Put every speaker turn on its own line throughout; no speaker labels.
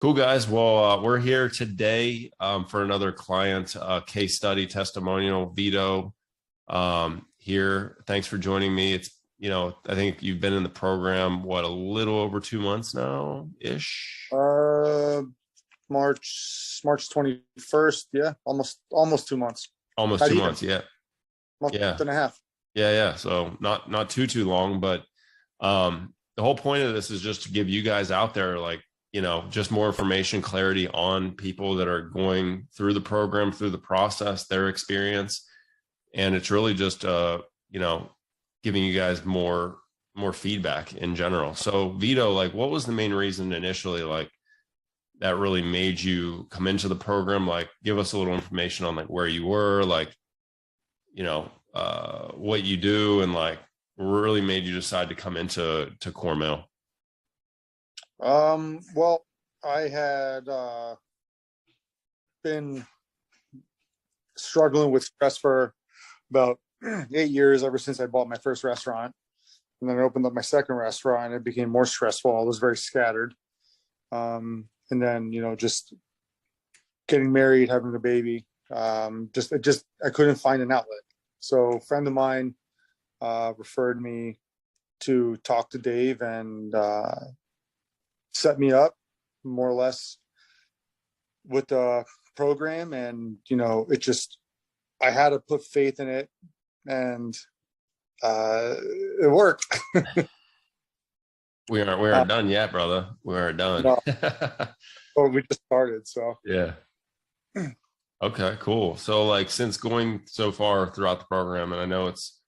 Cool, guys. Well, we're here today for another client case study testimonial. Vito here. Thanks for joining me. I think you've been in the program, what, a little over 2 months now ish?
Uh, March 21st. Yeah, almost 2 months.
Almost
Not
two
even
months. Yeah.
month
Yeah.
and a half.
Yeah. So not too long, but the whole point of this is just to give you guys out there, like, just more information, clarity on people that are going through the program, through the process, their experience. And it's really just, giving you guys more feedback in general. So Vito, like, what was the main reason initially, like, that really made you come into the program? Like, give us a little information on like where you were, like, what you do, and like really made you decide to come into Cornell.
Well, I had been struggling with stress for about 8 years, ever since I bought my first restaurant. And then I opened up my second restaurant. It became more stressful. I was very scattered. And then, just getting married, having a baby, I couldn't find an outlet. So a friend of mine referred me to talk to Dave and set me up more or less with the program. And, I had to put faith in it, and it worked.
We aren't done yet, brother. We aren't done.
No, but we just started. So
Yeah. Okay, cool. So like, since going so far throughout the program, and I know it's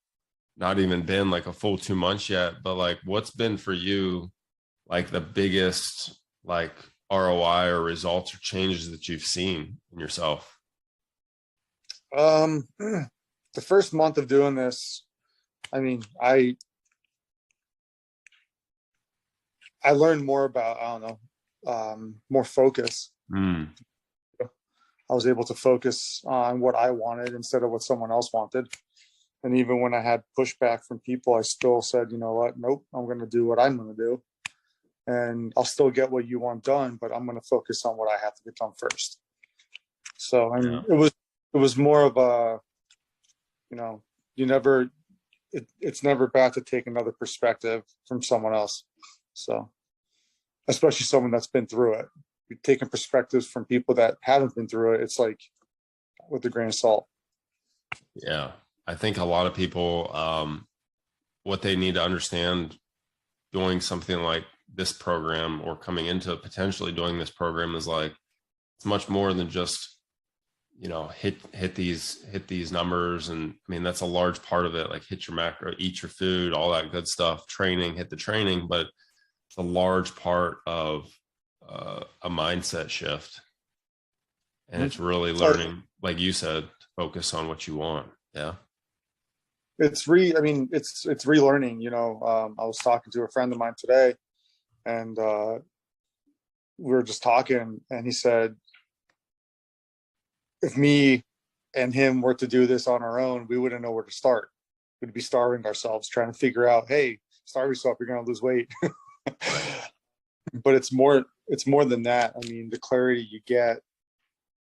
not even been like a full 2 months yet, but like, what's been for you like the biggest like ROI or results or changes that you've seen in yourself?
the first month of doing this, I mean, I learned more about, I don't know, more focus.
Mm.
I was able to focus on what I wanted instead of what someone else wanted. And even when I had pushback from people, I still said, you know what, nope, I'm going to do what I'm going to do. And I'll still get what you want done, but I'm going to focus on what I have to get done first. So, and
Yeah.
it was more of a, it's never bad to take another perspective from someone else. So, especially someone that's been through it. You're taking perspectives from people that haven't been through it. It's like with a grain of salt.
Yeah. I think a lot of people, what they need to understand doing something like this program, or coming into potentially doing this program, is like, it's much more than just, hit these numbers. And I mean, that's a large part of it. Like, hit your macro, eat your food, all that good stuff, training, hit the training, but it's a large part of a mindset shift. And it's really learning, like you said, to focus on what you want. Yeah.
It's relearning. I was talking to a friend of mine today, and we were just talking, and he said, if me and him were to do this on our own, we wouldn't know where to start. We'd be starving ourselves, trying to figure out, hey, starve yourself, you're going to lose weight. But it's more than that. I mean, the clarity you get,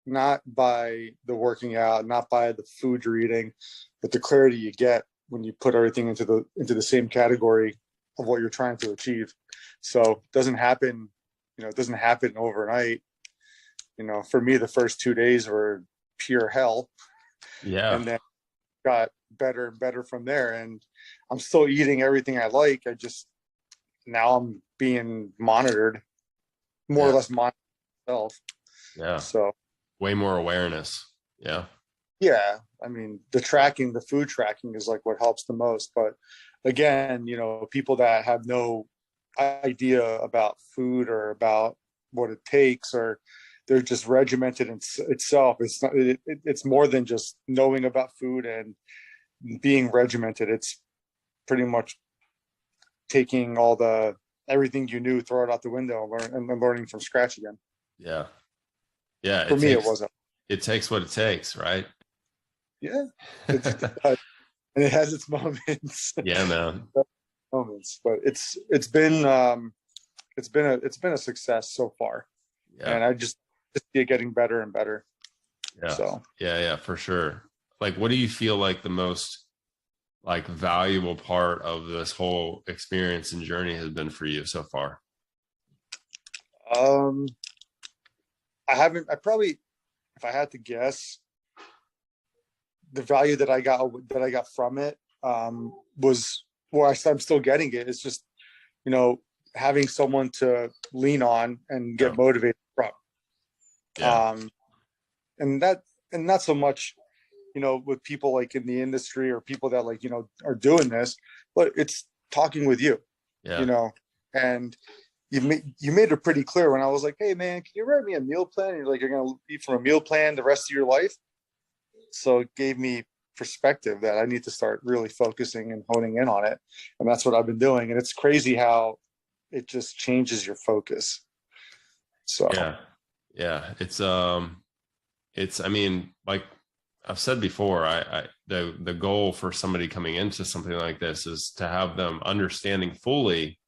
not by the working out, not by the food you're eating, but the clarity you get when you put everything into the same category of what you're trying to achieve. So it doesn't happen overnight. For me, the first 2 days were pure hell.
Yeah.
And then got better and better from there. And I'm still eating everything I like. Now I'm being monitored, more or less monitored myself.
Yeah.
So
way more awareness. Yeah.
Yeah. I mean, the food tracking is like what helps the most. But again, people that have no idea about food or about what it takes, or they're just regimented in itself. It's more than just knowing about food and being regimented. It's pretty much taking everything you knew, throw it out the window, and learning from scratch again.
Yeah. Yeah.
For me, it wasn't.
It takes what it takes, right?
Yeah. And it has its moments.
Yeah, man.
Moments, but it's been a success so far.
Yeah.
and I just see it getting better and better.
Yeah.
So
Yeah, for sure. Like, what do you feel like the most like valuable part of this whole experience and journey has been for you so far?
um I probably, if I had to guess, the value that I got from it was, well, I'm still getting it. It's just, you know, having someone to lean on and
Yeah.
get motivated from.
Yeah.
And that, and not so much, you know, with people like in the industry or people that like, you know, are doing this, but it's talking with you, you
Yeah.
know, and you made it pretty clear when I was like, hey man, can you write me a meal plan? You're like, you're gonna eat from a meal plan the rest of your life. So it gave me perspective that I need to start really focusing and honing in on it. And that's what I've been doing. And it's crazy how it just changes your focus. So
Yeah. Yeah. It's, I mean, like I've said before, the goal for somebody coming into something like this is to have them understanding fully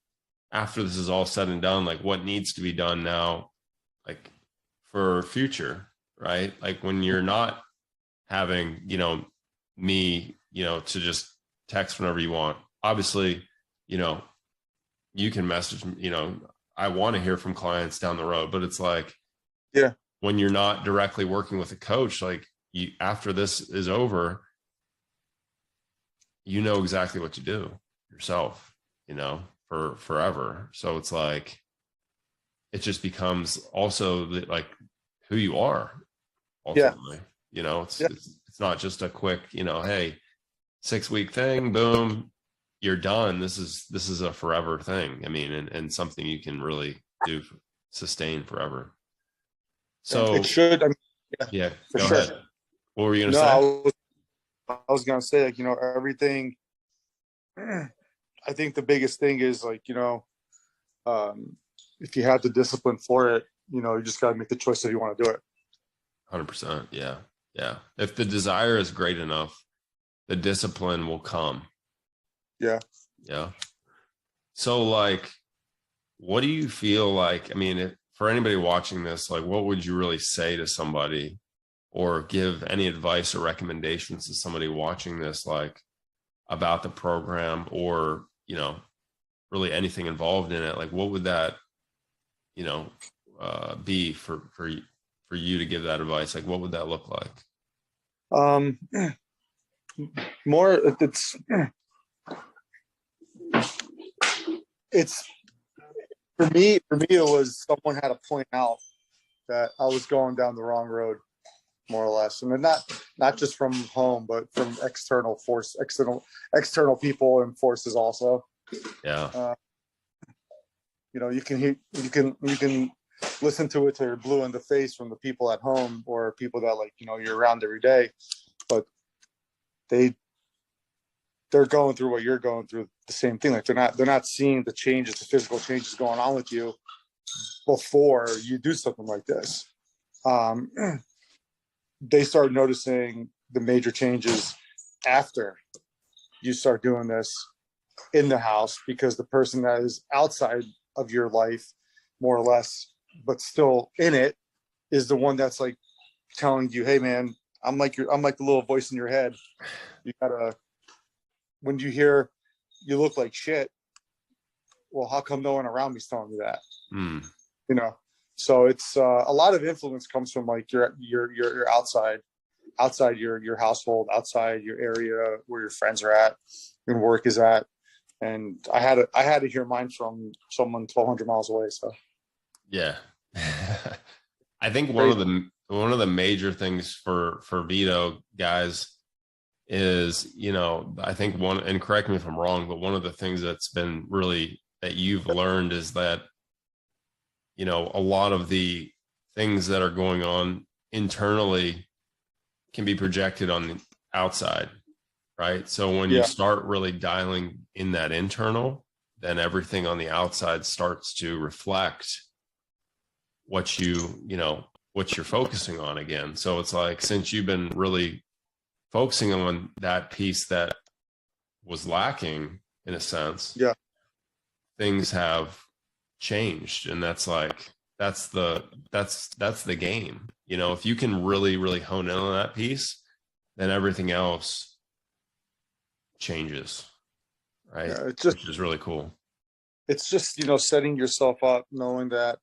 after this is all said and done, like what needs to be done now, like for future, right? Like when you're not having, me, to just text whenever you want. Obviously, you know, you can message, I want to hear from clients down the road, but it's like,
yeah,
when you're not directly working with a coach, like you, after this is over, you know exactly what to do yourself, for forever. So it's like, it just becomes also like who you are
yeah,
ultimately.
yeah,
It's not just a quick, hey, 6-week thing, boom, you're done. This is a forever thing. I mean, and something you can really do, sustain forever.
yeah. It
So
should. I mean, yeah,
yeah,
for
go
sure.
ahead. What were you gonna
No,
say?
I was gonna say, like, you know, everything. I think the biggest thing is like, you know, um, if you have the discipline for it, you know, you just got to make the choice that you want to do it.
100%. Yeah. Yeah. If the desire is great enough, the discipline will come.
Yeah.
Yeah. So like, what do you feel like? I mean, for anybody watching this, like, what would you really say to somebody or give any advice or recommendations to somebody watching this, like about the program or, really anything involved in it? Like, what would that, you know, be for you to give that advice? Like, what would that look like?
Um, more, it's for me, it was someone had to point out that I was going down the wrong road, more or less. And then not just from home, but from external people and forces also.
Yeah.
Uh, you know, you can listen to it till you're blue in the face from the people at home or people that, like, you know, you're around every day, but they they're going through what you're going through, the same thing. Like they're not seeing the changes, the physical changes going on with you before you do something like this. Um, they start noticing the major changes after you start doing this in the house, because the person that is outside of your life, more or less, but still in it, is the one that's like telling you, hey man, I'm like the little voice in your head. You gotta, when you hear you look like shit, well, how come no one around me is telling me that?
Hmm.
You know, so it's a lot of influence comes from like your outside your household, outside your area where your friends are at and work is at. And I had to hear mine from someone 1,200 miles away. So
Yeah. I think
crazy.
one of the major things for Vito guys is, I think one, and correct me if I'm wrong, but one of the things that's been really that you've learned is that, a lot of the things that are going on internally can be projected on the outside, right? So when you
Yeah,
start really dialing in that internal, then everything on the outside starts to reflect what what you're focusing on again. So it's like, since you've been really focusing on that piece that was lacking in a sense,
yeah,
things have changed. And that's like, that's the game. You know, if you can really, really hone in on that piece, then everything else changes, right?
Yeah, it's just
Which is really cool.
setting yourself up, knowing that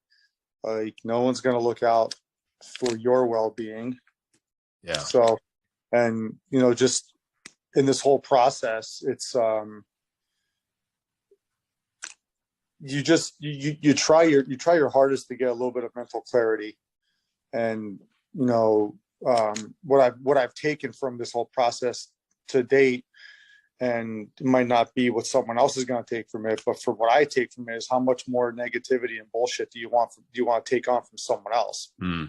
like no one's gonna look out for your well-being.
Yeah.
So, and just in this whole process, it's you try your hardest to get a little bit of mental clarity. And what I've taken from this whole process to date, and it might not be what someone else is going to take from it, but for what I take from it is how much more negativity and bullshit do you want to take on from someone else?
Mm.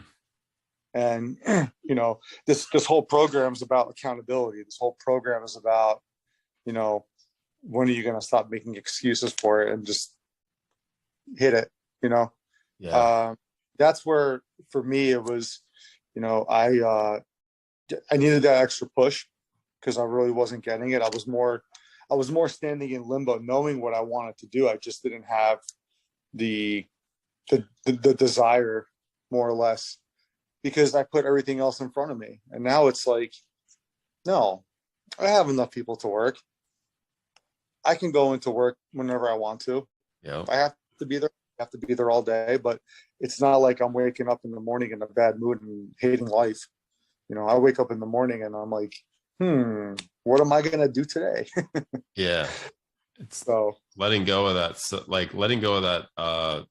And this whole program is about accountability. This whole program is about when are you going to stop making excuses for it and just hit it?
Yeah.
That's where for me it was. I needed that extra push because I really wasn't getting it. I was more standing in limbo, knowing what I wanted to do. I just didn't have the desire, more or less, because I put everything else in front of me. And now it's like, no, I have enough people to work. I can go into work whenever I want to.
Yeah.
If I have to be there, I have to be there all day. But it's not like I'm waking up in the morning in a bad mood and hating life. I wake up in the morning and I'm like, what am I going to do today?
Yeah. It's
So
letting go of that, letting go of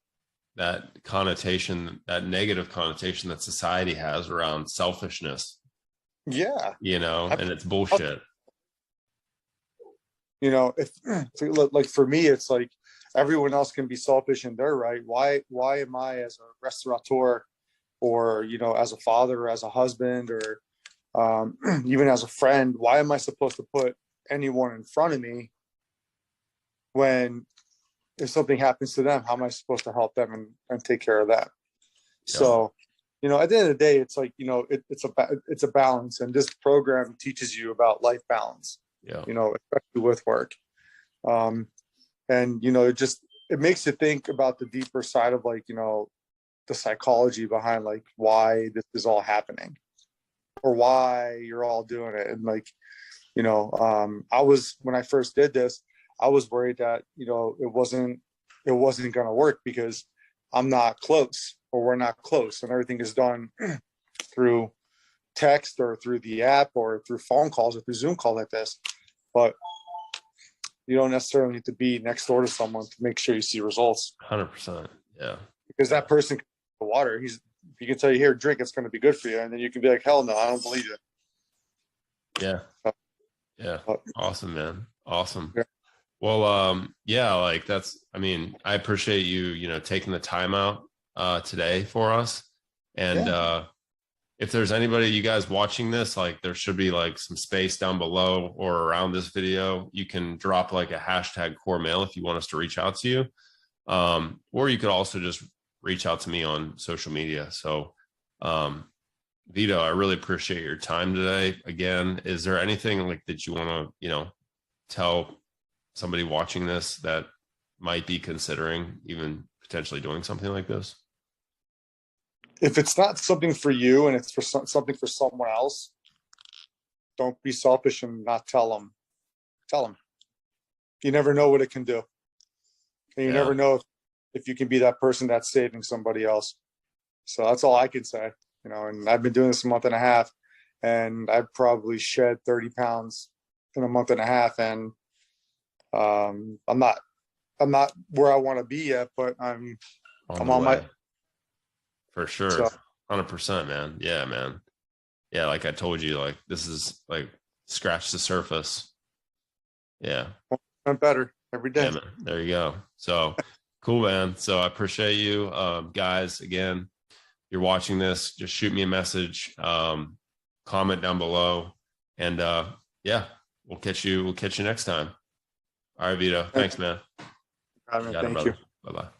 that connotation, that negative connotation that society has around selfishness,
yeah,
and it's bullshit.
If like for me, it's like everyone else can be selfish and they're right. Why am I, as a restaurateur, or as a father, or as a husband, or even as a friend, why am I supposed to put anyone in front of me when if something happens to them, how am I supposed to help them and take care of that?
Yeah.
So, at the end of the day, it's like, it's a balance, and this program teaches you about life balance,
Yeah.
especially with work. And, it makes you think about the deeper side of like, the psychology behind like why this is all happening or why you're all doing it. And like, when I first did this, I was worried that, it wasn't going to work because I'm not close, or we're not close, and everything is done through text or through the app or through phone calls or through Zoom call like this. But you don't necessarily need to be next door to someone to make sure you see results.
100%. Yeah.
Because that person can the water. He can tell you, here, drink, it's going to be good for you. And then you can be like, hell no, I don't believe you.
Yeah. Yeah. Awesome, man. Awesome.
Yeah.
Well, yeah, like I appreciate you, taking the time out today for us. And if there's anybody, you guys watching this, like there should be like some space down below or around this video. You can drop like a hashtag core mail if you want us to reach out to you. Or you could also just reach out to me on social media. So, Vito, I really appreciate your time today. Again, is there anything like that you want to, tell somebody watching this that might be considering even potentially doing something like this?
If it's not something for you and it's for something for someone else, don't be selfish and not tell them. Tell them. You never know what it can do. And you never know if you can be that person that's saving somebody else. So that's all I can say, and I've been doing this a month and a half, and I've probably shed 30 pounds in a month and a half. And I'm not where I want to be yet, but I'm on my,
for sure.
So,
100%, man. Yeah, man. Yeah. Like I told you, like, this is like scratch the surface. Yeah.
I'm better every day.
Yeah, man. There you go. So cool, man. So I appreciate you, guys. Again, you're watching this, just shoot me a message, comment down below, and yeah, we'll catch you next time. All right, Vito. Thanks, man.
Thank you.
Bye-bye.